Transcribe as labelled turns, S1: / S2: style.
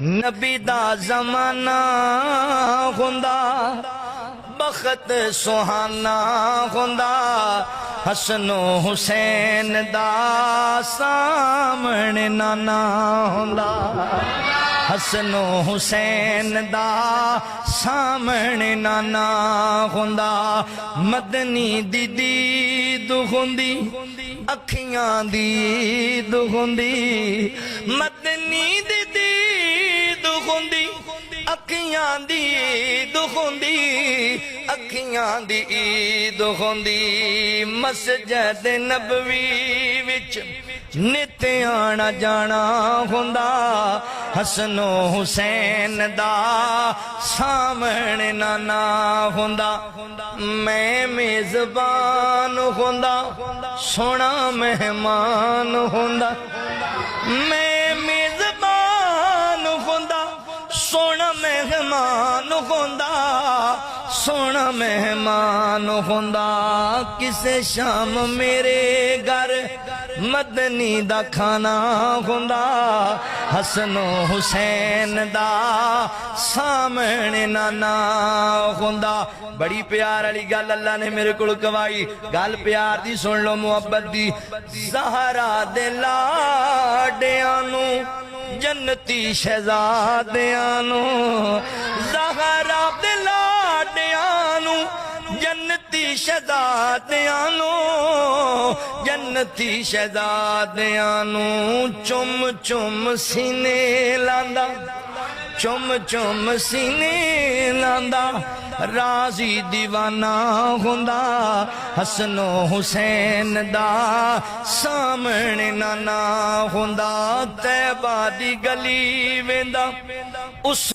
S1: نبی دا زمانہ ہوندا بخت سہانا ہوندا حسن و حسین دا سامنے نانا ہوندا حسن و حسین دا سامنے نانا ہوندا مدنی دی دید ہوندی اکھیاں دی عید ہوندی مدنی دی دید ہوندی اکھیاں دی عید ہوندی اکھیاں دی عید ہوندی مسجد نبوی وچ نت آنا جانا ہوندا حسن و حسین دا سامنے نانا ہوندا میں میزبان ہوندا سونا مہمان ہوندا میں میزبان ہوندا سونا مہمان ہوندا سونا مہمان ہوندا کسے شام میرے گھر مدنی دا کھانا ہوندا حسن و حسین دا سامنے نانا ہوندا بڑی پیار علی گل اللہ نے میرے کول کوائی گل پیار دی سن لو محبت دی زہرا دے لاڈیاں نو جنتی شہزادیاں نو زہرا دے لاڈیاں نو جنتی شہزادیاں نو جنتی شہزادیاں نو چم چم سینے لاندا چم چم سینے لاندا راضی دیوانہ ہوندا حسن و حسین دا سامنے نانا ہوندا طیبہ دی گلی ویندا اس